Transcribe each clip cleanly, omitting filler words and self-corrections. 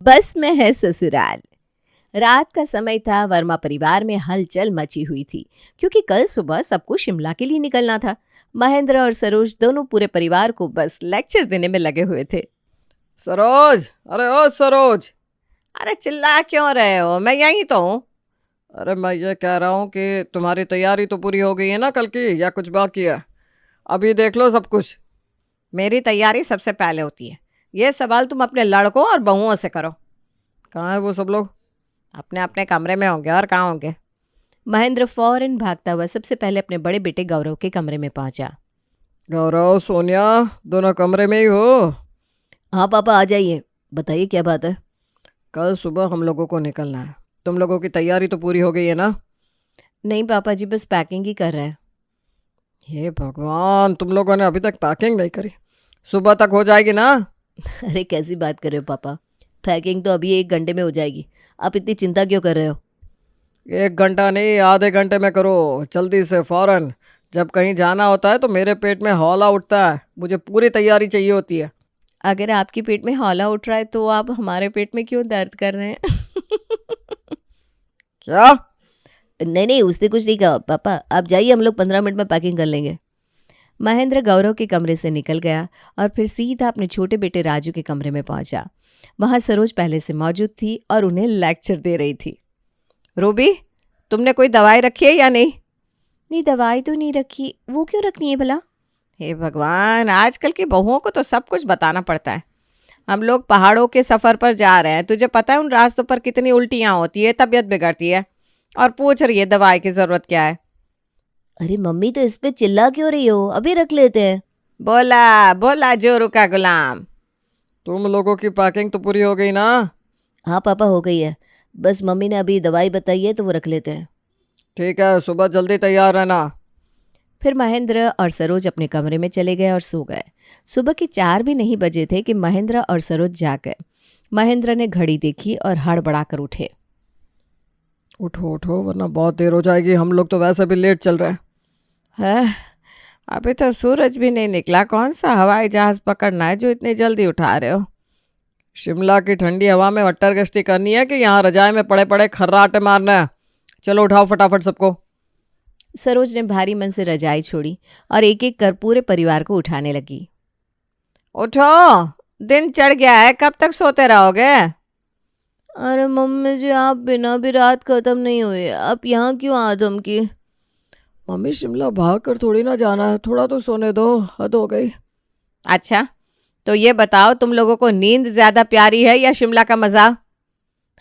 बस में है ससुराल। रात का समय था। वर्मा परिवार में हलचल मची हुई थी क्योंकि कल सुबह सबको शिमला के लिए निकलना था। महेंद्र और सरोज दोनों पूरे परिवार को बस लेक्चर देने में लगे हुए थे। सरोज, अरे ओ सरोज। अरे चिल्ला क्यों रहे हो, मैं यहीं तो हूँ। अरे मैं ये कह रहा हूँ कि तुम्हारी तैयारी तो पूरी हो गई है ना कल की, या कुछ बाकी है? अभी देख लो सब कुछ। मेरी तैयारी सबसे पहले होती है, ये सवाल तुम अपने लड़कों और बहुओं से करो। कहाँ है वो सब लोग? अपने अपने कमरे में होंगे, और कहाँ होंगे। महेंद्र फौरन भागता हुआ सबसे पहले अपने बड़े बेटे गौरव के कमरे में पहुंचा। गौरव, सोनिया, दोनों कमरे में ही हो? हाँ पापा, आ जाइए, बताइए क्या बात है। कल सुबह हम लोगों को निकलना है। तुम लोगों की तैयारी तो पूरी हो गई है ना? नहीं पापा जी, बस पैकिंग ही कर रहे हैं। हे भगवान, तुम लोगों ने अभी तक पैकिंग नहीं करी। सुबह तक हो जाएगी ना? अरे कैसी बात कर रहे हो पापा, पैकिंग तो अभी 1 घंटे में हो जाएगी। आप इतनी चिंता क्यों कर रहे हो। 1 घंटा नहीं, आधे घंटे में करो, जल्दी से फौरन। जब कहीं जाना होता है तो मेरे पेट में हौला उठता है, मुझे पूरी तैयारी चाहिए होती है। अगर आपके पेट में हौला उठ रहा है तो आप हमारे पेट में क्यों दर्द कर रहे हैं। क्या? नहीं नहीं, उसने कुछ नहीं कहा पापा, आप जाइए, हम लोग 15 मिनट में पैकिंग कर लेंगे। महेंद्र गौरव के कमरे से निकल गया और फिर सीधा अपने छोटे बेटे राजू के कमरे में पहुंचा। वहां सरोज पहले से मौजूद थी और उन्हें लेक्चर दे रही थी। रूबी, तुमने कोई दवाई रखी है या नहीं। नहीं, दवाई तो नहीं रखी। वो क्यों रखनी है भला। हे भगवान, आजकल की बहुओं को तो सब कुछ बताना पड़ता है। हम लोग पहाड़ों के सफ़र पर जा रहे हैं, तुझे पता है उन रास्तों पर कितनी उल्टियाँ होती है, तबीयत बिगड़ती है, और पूछ रही है दवाई की ज़रूरत क्या है। अरे मम्मी, तो इस पे चिल्ला क्यों रही हो, अभी रख लेते हैं। बोला बोला जोरू का गुलाम। तुम लोगों की पैकिंग तो पूरी हो गई ना? हाँ पापा, हो गई है, बस मम्मी ने अभी दवाई बताई है तो वो रख लेते हैं। ठीक है, सुबह जल्दी तैयार रहना। फिर महेंद्र और सरोज अपने कमरे में चले गए और सो गए। सुबह के 4 भी नहीं बजे थे कि महेंद्र और सरोज जाग गए। महेंद्र ने घड़ी देखी और हड़बड़ाकर उठे। उठो उठो, वरना बहुत देर हो जाएगी, हम लोग तो वैसे भी लेट चल रहे हैं। है, अभी तो सूरज भी नहीं निकला, कौन सा हवाई जहाज पकड़ना है जो इतनी जल्दी उठा रहे हो। शिमला की ठंडी हवा में वट्टर गश्ती करनी है कि यहाँ रजाई में पड़े पड़े खर्राटे मारना है? चलो उठाओ फटाफट सबको। सरोज ने भारी मन से रजाई छोड़ी और एक एक कर पूरे परिवार को उठाने लगी। उठो, दिन चढ़ गया है, कब तक सोते रहोगे। अरे मम्मी जी, आप बिना भी रात खत्म नहीं हुई, आप यहाँ क्यों आदम की। मम्मी, शिमला भाग कर थोड़ी ना जाना है, थोड़ा तो सोने दो, हद हो गई। अच्छा, तो ये बताओ, तुम लोगों को नींद ज्यादा प्यारी है या शिमला का मजा।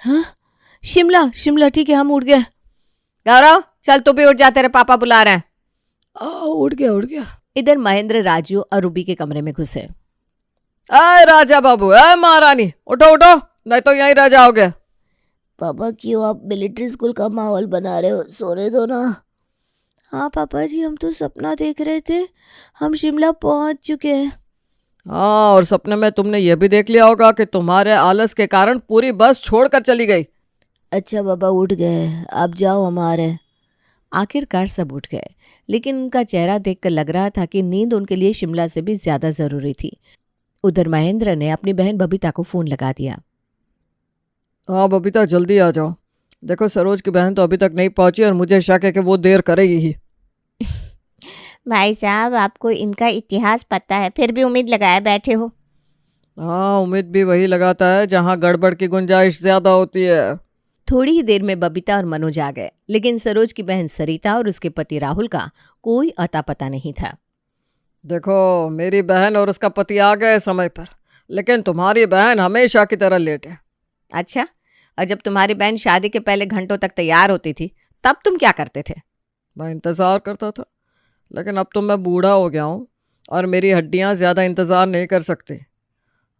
हाँ, शिमला शिमला, ठीक है, हम उठ गए। गौरव, चल तू भी उठ जा, तेरे पापा बुला रहे हैं। उठ गया उठ गया। इधर महेंद्र, राजू और रूबी के कमरे में घुसे। अरे राजा बाबू, अरे महारानी, उठो उठो, नहीं तो यहीं रह जाओगे। पापा, क्यों आप मिलिट्री स्कूल का माहौल बना रहे हो, सोने दो ना। हाँ पापा जी, हम तो सपना देख रहे थे, हम शिमला पहुंच चुके हैं। हाँ, और सपने में तुमने ये भी देख लिया होगा कि तुम्हारे आलस के कारण पूरी बस छोड़कर चली गई। अच्छा बाबा, उठ गए, आप जाओ, हमारे। आखिरकार सब उठ गए, लेकिन उनका चेहरा देखकर लग रहा था कि नींद उनके लिए शिमला से भी ज्यादा जरूरी थी। उधर महेंद्र ने अपनी बहन बबीता को फोन लगा दिया। हाँ बबीता, जल्दी आ जाओ। देखो, सरोज की बहन तो अभी तक नहीं पहुंची और मुझे शक है कि वो देर करेगी ही। भाई साहब, आपको इनका इतिहास पता है, फिर भी उम्मीद लगाए बैठे हो। हाँ, उम्मीद भी वही लगाता है जहाँ गड़बड़ की गुंजाइश ज्यादा होती है। थोड़ी ही देर में बबीता और मनोज आ गए, लेकिन सरोज की बहन सरिता और उसके पति राहुल का कोई अता पता नहीं था। देखो, मेरी बहन और उसका पति आ गए समय पर, लेकिन तुम्हारी बहन हमेशा की तरह लेट है। अच्छा, और जब तुम्हारी बहन शादी के पहले घंटों तक तैयार होती थी, तब तुम क्या करते थे। मैं इंतज़ार करता था, लेकिन अब तो मैं बूढ़ा हो गया हूँ और मेरी हड्डियाँ ज़्यादा इंतज़ार नहीं कर सकती।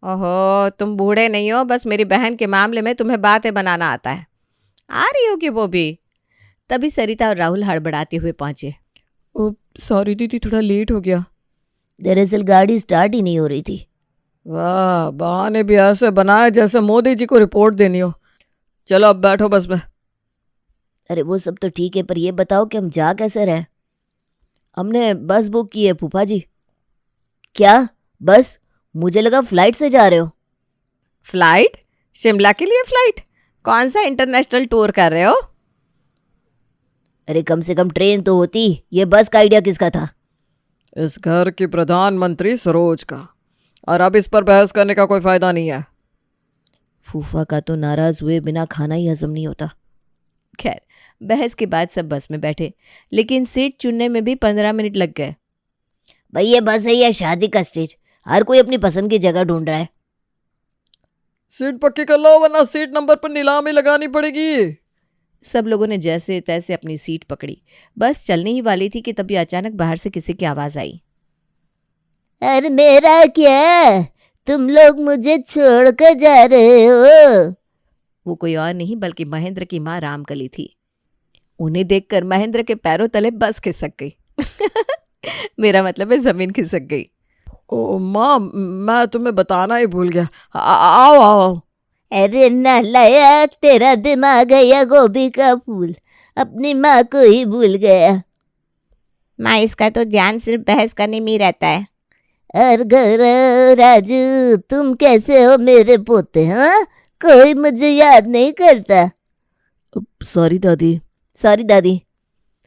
ओहो, तुम बूढ़े नहीं हो, बस मेरी बहन के मामले में तुम्हें बातें बनाना आता है। आ रही होगी वो भी। तभी सरिता और राहुल हड़बड़ाते हुए पहुंचे। ओ सॉरी दीदी, थोड़ा लेट हो गया। दरअसल गाड़ी स्टार्ट ही नहीं हो रही थी। वाह, बहाने भी ऐसे बनाए जैसे मोदी जी को रिपोर्ट देनी हो। चलो अब बैठो बस में। अरे वो सब तो ठीक है, पर ये बताओ कि हम जा कैसे रहे। हमने बस बुक की है फूफा जी। क्या बस? मुझे लगा फ्लाइट से जा रहे हो। फ्लाइट? शिमला के लिए फ्लाइट? कौन सा इंटरनेशनल टूर कर रहे हो? अरे कम से कम ट्रेन तो होती। ये बस का आइडिया किसका था? इस घर की प्रधानमंत्री सरोज का। और अब इस पर बहस करने का कोई फायदा नहीं है। फूफा का तो नाराज हुए बिना खाना ही हजम नहीं होता। खैर, बहस के बाद सब बस में बैठे, लेकिन सीट चुनने में भी 15 मिनट लग गए। भाई ये बस है या शादी का स्टेज? हर कोई अपनी पसंद की जगह ढूंढ रहा है। सीट पक्की कर लो वरना सीट नंबर पर नीलामी लगानी पड़ेगी। सब लोगों ने जैसे तैसे अपनी सीट पकड़ी। बस चलने ही वाली थी कि तभी अचानक बाहर से किसी की आवाज आई। अरे मेरा क्या, तुम लोग मुझे छोड़कर जा रहे हो? वो कोई और नहीं बल्कि महेंद्र की माँ रामकली थी। उन्हें देखकर महेंद्र के पैरों तले बस खिसक गई। मेरा मतलब है जमीन खिसक गई। ओ माँ, मैं तुम्हें बताना ही भूल गया। आओ आओ। अरे नालायक, तेरा दिमाग है या गोभी का फूल? अपनी माँ को ही भूल गया। माँ, इसका तो ध्यान सिर्फ बहस करने में ही रहता है। और गौरव, राजू, तुम कैसे हो मेरे पोते? हाँ, कोई मुझे याद नहीं करता। सॉरी दादी। सॉरी दादी।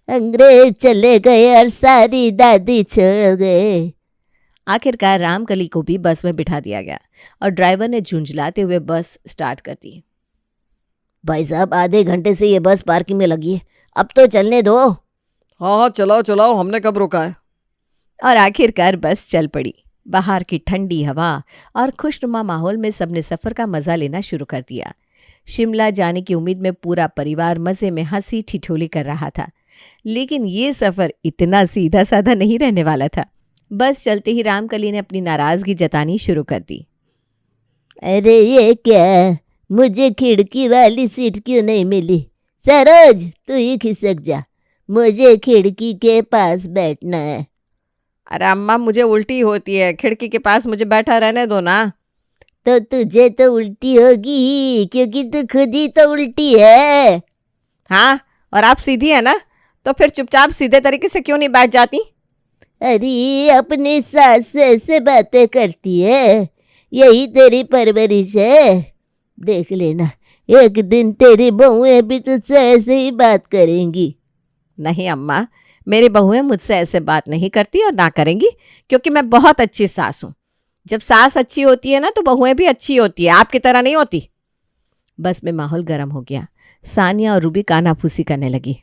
अंग्रेज चले गए और सारी दादी छोड़ गए। आखिरकार रामकली को भी बस में बिठा दिया गया और ड्राइवर ने झुंझलाते हुए बस स्टार्ट कर दी। भाई साहब, आधे घंटे से ये बस पार्किंग में लगी है, अब तो चलने दो। हाँ हाँ, चलाओ चलाओ, हमने कब रोका है। और आखिरकार बस चल पड़ी। बाहर की ठंडी हवा और खुशनुमा माहौल में सबने सफर का मजा लेना शुरू कर दिया। शिमला जाने की उम्मीद में पूरा परिवार मजे में हंसी ठिठोली कर रहा था, लेकिन ये सफर इतना सीधा साधा नहीं रहने वाला था। बस चलते ही रामकली ने अपनी नाराजगी जतानी शुरू कर दी। अरे ये क्या, मुझे खिड़की वाली सीट क्यों नहीं मिली? सरोज, तू ही खिसक जा, मुझे खिड़की के पास बैठना है। अरे अम्मा, मुझे उल्टी होती है, खिड़की के पास मुझे बैठा रहने दो ना। तो तुझे तो उल्टी होगी क्योंकि तू खुद ही तो उल्टी है। हाँ, और आप सीधी है ना, तो फिर चुपचाप सीधे तरीके से क्यों नहीं बैठ जाती? अरे अपनी सास से ऐसे बातें करती है, यही तेरी परवरिश है। देख लेना, एक दिन तेरी बहुएं भी तुझसे ऐसे ही बात करेंगी। नहीं अम्मा, मेरी बहुएं मुझसे ऐसे बात नहीं करती और ना करेंगी, क्योंकि मैं बहुत अच्छी सास हूँ। जब सास अच्छी होती है ना तो बहुएं भी अच्छी होती है, आपकी तरह नहीं होती। बस में माहौल गर्म हो गया। सानिया और रूबी कानाफूसी करने लगी।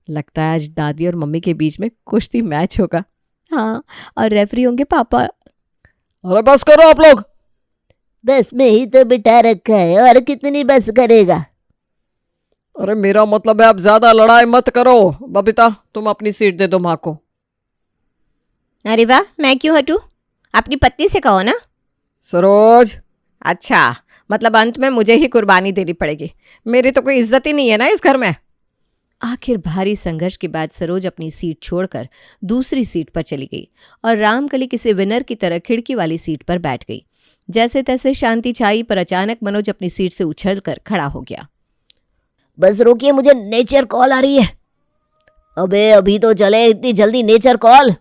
लगता है आज दादी और मम्मी के बीच में कुश्ती मैच होगा। हाँ, और रेफरी होंगे पापा। अरे बस करो आप लोग। बस में ही तो बिठा रखा है, और कितनी बस करेगा? अरे मेरा मतलब है आप ज्यादा लड़ाई मत करो। बबीता, तुम अपनी सीट दे दो माँ को। अरे वाह, मैं क्यों हटूं? अपनी पत्नी से कहो ना। सरोज। अच्छा, मतलब अंत में मुझे ही कुर्बानी देनी पड़ेगी। मेरी तो कोई इज्जत ही नहीं है ना इस घर में। आखिर भारी संघर्ष के बाद सरोज अपनी सीट छोड़कर दूसरी सीट पर चली गई और रामकली किसी विनर की तरह खिड़की वाली सीट पर बैठ गई। जैसे तैसे शांति छाई, पर अचानक मनोज अपनी सीट से उछलकर खड़ा हो गया। बस रोकिए, मुझे नेचर कॉल आ रही है। अबे अभी तो चले, इतनी जल्दी नेचर कॉल?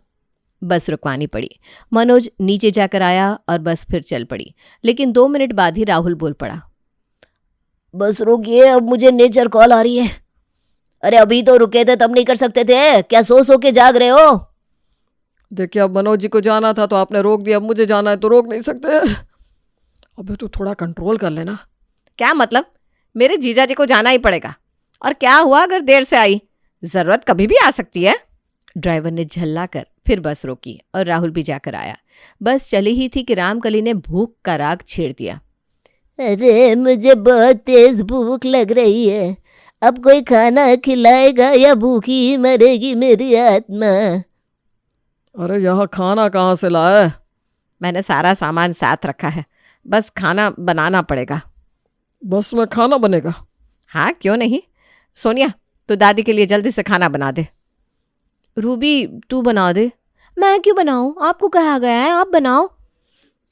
बस रुकवानी पड़ी। मनोज नीचे जाकर आया और बस फिर चल पड़ी, लेकिन 2 मिनट बाद ही राहुल बोल पड़ा। बस रोकिए, अब मुझे नेचर कॉल आ रही है। अरे अभी तो रुके थे, तब नहीं कर सकते थे? क्या सो के जाग रहे हो? देखिए, अब मनोज जी को जाना था तो आपने रोक दिया, अब मुझे जाना है तो रोक नहीं सकते। अबे तू थोड़ा कंट्रोल कर लेना। क्या मतलब? मेरे जीजा जी को जाना ही पड़ेगा। और क्या हुआ अगर देर से आई? जरूरत कभी भी आ सकती है। ड्राइवर ने झल्ला कर फिर बस रोकी और राहुल भी जाकर आया। बस चली ही थी कि रामकली ने भूख का राग छेड़ दिया। अरे मुझे बहुत तेज भूख लग रही है, अब कोई खाना खिलाएगा या भूखी ही मरेगी मेरी आत्मा? अरे यहाँ खाना कहाँ से लाया? मैंने सारा सामान साथ रखा है, बस खाना बनाना पड़ेगा। बस में खाना बनेगा? हाँ, क्यों नहीं। सोनिया, तो दादी के लिए जल्दी से खाना बना दे। रूबी, तू बना दे। मैं क्यों बनाऊं? आपको कहा गया है आप बनाओ।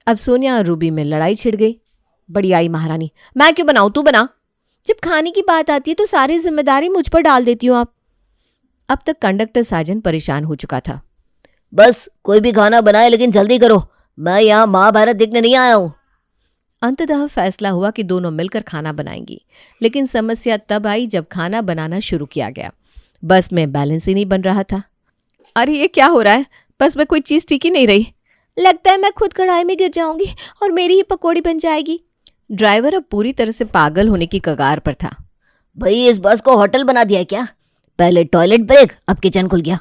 अब सोनिया और रूबी में लड़ाई छिड़ गई। बड़ी आई महारानी, मैं क्यों बनाऊं, तू बना। जब खाने की बात आती है तो सारी जिम्मेदारी मुझ पर डाल देती हो आप। अब तक कंडक्टर साजन परेशान हो चुका था। बस कोई भी खाना बनाए लेकिन जल्दी करो, मैं यहाँ महाभारत देखने नहीं आया हूँ। अंततः फैसला हुआ कि दोनों मिलकर खाना बनाएंगी, लेकिन समस्या तब आई जब खाना बनाना शुरू किया गया। बस में बैलेंस ही नहीं बन रहा था। अरे ये क्या हो रहा है, बस में कोई चीज़ टिक ही नहीं रही। लगता है मैं खुद कढ़ाई में गिर जाऊंगी और मेरी ही पकौड़ी बन जाएगी। ड्राइवर अब पूरी तरह से पागल होने की कगार पर था। भाई इस बस को होटल बना दिया क्या? पहले टॉयलेट ब्रेक, अब किचन खुल गया।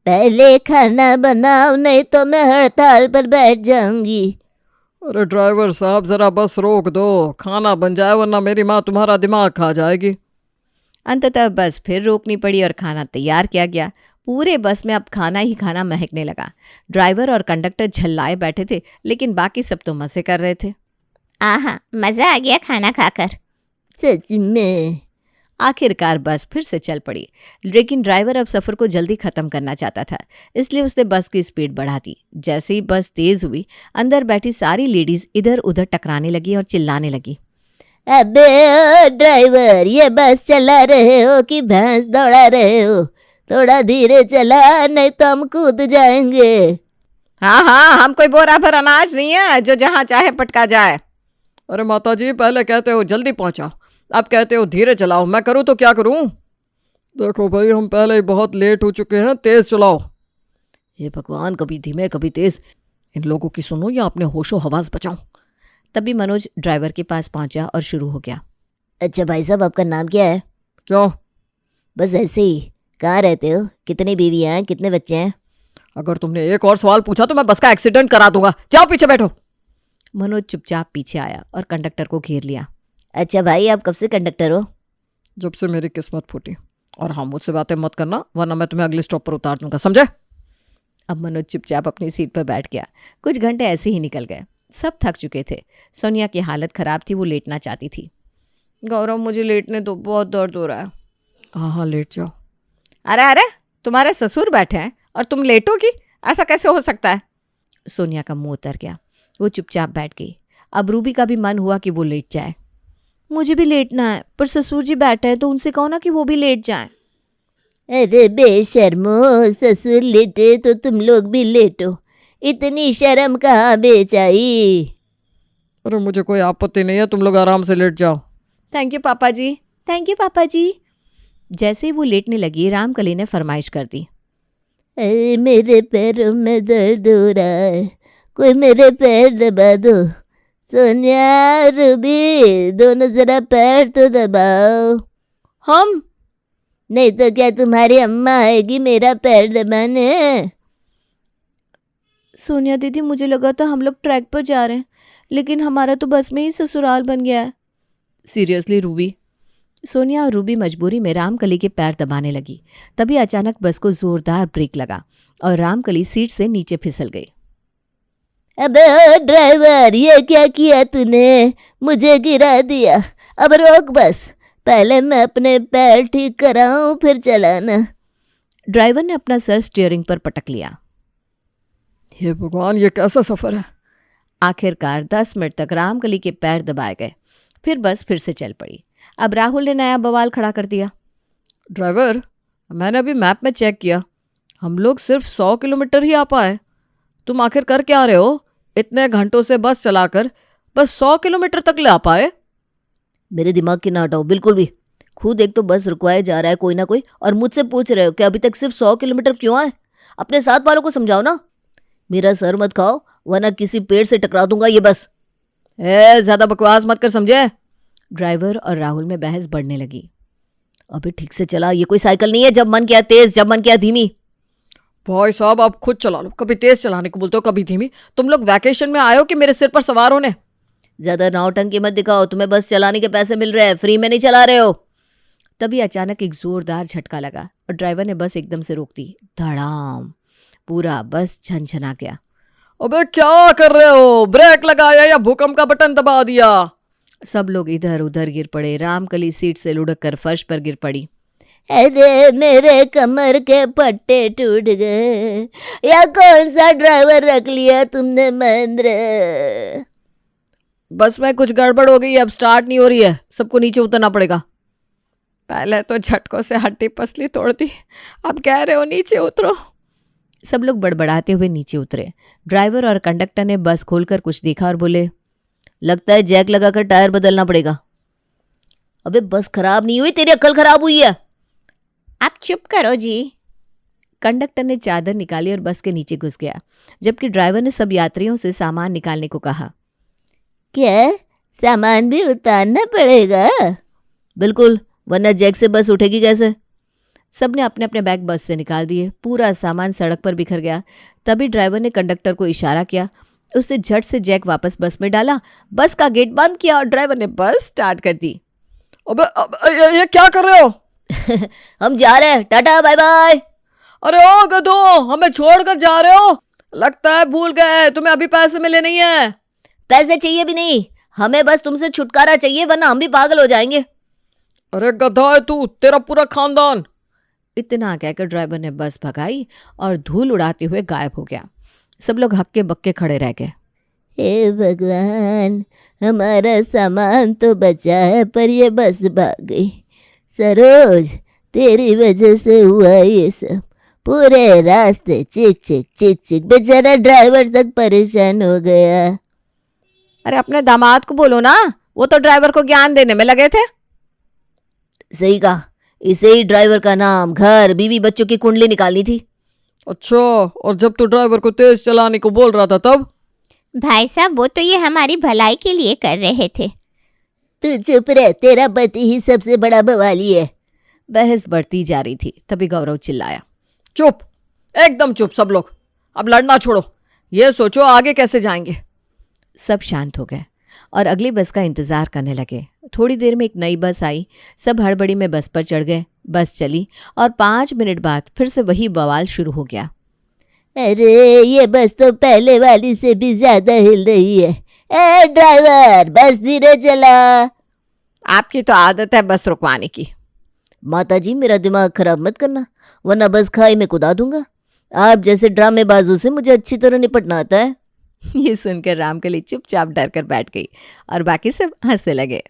पहले खाना बनाओ नहीं तो मैं हड़ताल पर बैठ जाऊंगी। अरे ड्राइवर साहब जरा बस रोक दो, खाना बन जाए वरना मेरी माँ तुम्हारा दिमाग खा जाएगी। अंततः बस फिर रोकनी पड़ी और खाना तैयार किया गया। पूरे बस में अब खाना ही खाना महकने लगा। ड्राइवर और कंडक्टर झल्लाए बैठे थे, लेकिन बाकी सब तो मजे कर रहे थे। आहा, मजा आ गया खाना खाकर। सच में। आखिरकार बस फिर से चल पड़ी, लेकिन ड्राइवर अब सफ़र को जल्दी ख़त्म करना चाहता था, इसलिए उसने बस की स्पीड बढ़ा दी। जैसे ही बस तेज़ हुई, अंदर बैठी सारी लेडीज़ इधर उधर टकराने लगी और चिल्लाने लगी। अबे ओ ड्राइवर, ये बस चला रहे हो कि भैंस दौड़ा रहे हो? थोड़ा धीरे चला नहीं तो हम कूद जाएंगे। हाँ हाँ, हम कोई बोरा भर अनाज नहीं है जो जहाँ चाहे पटका जाए। अरे माता जी, पहले कहते हो जल्दी पहुँचाओ, अब कहते हो धीरे चलाओ। मैं करूँ तो क्या करूँ? देखो भाई, हम पहले ही बहुत लेट हो चुके हैं, तेज़ चलाओ। हे भगवान, कभी धीमे कभी तेज़, इन लोगों की सुनो या अपने होशो हवास बचाओ। तभी मनोज ड्राइवर के पास पहुंचा और शुरू हो गया। अच्छा भाई साहब, आपका नाम क्या है? क्यों? बस ऐसे ही। कहाँ रहते हो? कितनी बीवियाँ हैं? कितने बच्चे हैं? अगर तुमने एक और सवाल पूछा तो मैं बस का एक्सीडेंट करा दूंगा। जाओ पीछे बैठो। मनोज चुपचाप पीछे आया और कंडक्टर को घेर लिया। अच्छा भाई, आप कब से कंडक्टर हो? जब से मेरी किस्मत फूटी। और हाँ, मुझसे बातें मत करना वरना मैं तुम्हें अगले स्टॉप पर उतार दूंगा, समझे? अब मनोज चुपचाप अपनी सीट पर बैठ गया। कुछ घंटे ऐसे ही निकल गए। सब थक चुके थे। सोनिया की हालत खराब थी, वो लेटना चाहती थी। गौरव, मुझे लेटने तो बहुत दर्द हो रहा है। हाँ हाँ, लेट जाओ। अरे अरे, तुम्हारे ससुर बैठे हैं और तुम लेटोगी? ऐसा कैसे हो सकता है? सोनिया का मुंह उतर गया। वो चुपचाप बैठ गई। अब रूबी का भी मन हुआ कि वो लेट जाए। मुझे भी लेटना है, पर ससुर जी बैठे हैं तो उनसे कहो ना कि वो भी लेट जाएं। अरे बेशर्मो, ससुर लेटे तो तुम लोग भी लेटो। इतनी शर्म कहाँ बेचाई। अरे मुझे कोई आपत्ति नहीं है, तुम लोग आराम से लेट जाओ। थैंक यू पापा जी, थैंक यू पापा जी। जैसे ही वो लेटने लगी, रामकली ने फरमाइश कर दी। अरे मेरे पैरों में दर्द हो रहा है, कोई मेरे पैर दबा दो। सोनिया, रूबी, दोनों जरा पैर तो दबाओ। हम? नहीं तो क्या तुम्हारी अम्मा आएगी मेरा पैर दबाने? सोनिया दीदी, मुझे लगा था हम लोग ट्रैक पर जा रहे हैं, लेकिन हमारा तो बस में ही ससुराल बन गया है। Seriously Ruby? सोनिया और रूबी मजबूरी में रामकली के पैर दबाने लगी। तभी अचानक बस को जोरदार ब्रेक लगा और रामकली सीट से नीचे फिसल गई। अबे ओ ड्राइवर, ये क्या किया तूने? मुझे गिरा दिया। अब रोक बस, पहले मैं अपने पैर ठीक कराऊं फिर चलाना। ड्राइवर ने अपना सर स्टीयरिंग पर पटक लिया। हे भगवान, ये कैसा सफ़र है। आखिरकार 10 मिनट तक रामकली के पैर दबाए गए। फिर बस फिर से चल पड़ी। अब राहुल ने नया बवाल खड़ा कर दिया। ड्राइवर, मैंने अभी मैप में चेक किया, हम लोग सिर्फ 100 किलोमीटर ही आ पाए। तुम आखिर कर क्या रहे हो? इतने घंटों से बस चलाकर बस 100 किलोमीटर तक ले आ पाए? मेरे दिमाग की ना हटाओ बिल्कुल भी। खुद एक तो बस रुकवाया जा रहा है कोई ना कोई, और मुझसे पूछ रहे हो कि अभी तक सिर्फ 100 किलोमीटर क्यों आए? अपने साथ वालों को समझाओ ना। मेरा सर मत खाओ वरना किसी पेड़ से टकरा दूंगा ये बस। ज़्यादा बकवास मत कर, समझे? ड्राइवर और राहुल में बहस बढ़ने लगी। अभी ठीक से चला, ये कोई साइकिल नहीं है जब मन किया तेज जब मन किया धीमी। भाई साहब, आप खुद चला लो, कभी तेज चलाने को बोलते हो कभी धीमी। तुम लोग वैकेशन में आए हो कि मेरे सिर पर सवार होने? ज्यादा नौटंकी मत दिखाओ, तुम्हें बस चलाने के पैसे मिल रहे हैं, फ्री में नहीं चला रहे हो। तभी अचानक एक जोरदार झटका लगा और ड्राइवर ने बस एकदम से रोक दी। धड़ाम, पूरा बस झनझना गया। अबे क्या कर रहे हो? ब्रेक लगाया या भूकंप का बटन दबा दिया? सब लोग इधर उधर गिर पड़े। रामकली सीट से लुढ़क कर फर्श पर गिर पड़ी। अरे मेरे कमर के पट्टे टूट गए। या कौन सा ड्राइवर रख लिया तुमने महेंद्र? बस में कुछ गड़बड़ हो गई, अब स्टार्ट नहीं हो रही है, सबको नीचे उतरना पड़ेगा। पहले तो झटकों से हड्डी पसली तोड़ दी, अब कह रहे हो नीचे उतरो। सब लोग बड़बड़ाते हुए नीचे उतरे। ड्राइवर और कंडक्टर ने बस खोलकर कुछ देखा और बोले, लगता है जैक लगाकर टायर बदलना पड़ेगा। अबे बस खराब नहीं हुई, तेरी अक्ल खराब हुई है। आप चुप करो जी। कंडक्टर ने चादर निकाली और बस के नीचे घुस गया, जबकि ड्राइवर ने सब यात्रियों से सामान निकालने को कहा। क्या सामान भी उतारना पड़ेगा? बिल्कुल, वरना जैक से बस उठेगी कैसे। सबने अपने अपने बैग बस से निकाल दिए। पूरा सामान सड़क पर बिखर गया। तभी ड्राइवर ने कंडक्टर को इशारा किया। उसने झट से जैक वापस बस में डाला, बस का गेट बंद किया और ड्राइवर ने बस स्टार्ट कर दी। अबे ये क्या कर रहे हो? हम जा रहे हैं, टाटा बाय बाय। अरे ओ गधो, हमें छोड़कर जा रहे हो? लगता है भूल गए, तुम्हें अभी पैसे मिले नहीं है। पैसे चाहिए भी नहीं, हमें बस तुमसे छुटकारा चाहिए, वरना हम भी पागल हो जाएंगे। अरे गधा है तू, तेरा पूरा खानदान। इतना कहकर ड्राइवर ने बस भगाई और धूल उड़ाते हुए गायब हो गया। सब लोग हक्के बक्के खड़े रह गए। हे भगवान, हमारा सामान तो बचा है पर ये बस भाग गई। सरोज, तेरी वजह से हुआ ये सब। पूरे रास्ते चिक चिक चिक चिक, बेचारा ड्राइवर तक परेशान हो गया। अरे अपने दामाद को बोलो ना, वो तो ड्राइवर को ज्ञान देने में लगे थे। सही कहा, इसे ही ड्राइवर का नाम, घर, बीवी, बच्चों की कुंडली निकालनी थी। अच्छा, और जब तू ड्राइवर को तेज चलाने को बोल रहा था तब? भाई साहब, वो तो ये हमारी भलाई के लिए कर रहे थे। तू चुप रह, तेरा पति ही सबसे बड़ा बवाली है। बहस बढ़ती जा रही थी, तभी गौरव चिल्लाया। चुप, एकदम चुप सब लोग। अब लड़ना छोड़ो, ये सोचो आगे कैसे जाएंगे। सब शांत हो गए और अगली बस का इंतजार करने लगे। थोड़ी देर में एक नई बस आई। सब हड़बड़ी में बस पर चढ़ गए। बस चली और 5 मिनट बाद फिर से वही बवाल शुरू हो गया। अरे ये बस तो पहले वाली से भी ज्यादा हिल रही है। ए ड्राइवर, बस धीरे चला। आपकी तो आदत है बस रुकवाने की। माताजी, मेरा दिमाग खराब मत करना, वरना बस खाई में कुदा दूंगा। आप जैसे ड्रामेबाजों से मुझे अच्छी तरह निपटना आता है। ये सुनकर रामकली चुपचाप डर कर बैठ गई और बाकी सब हंसने लगे।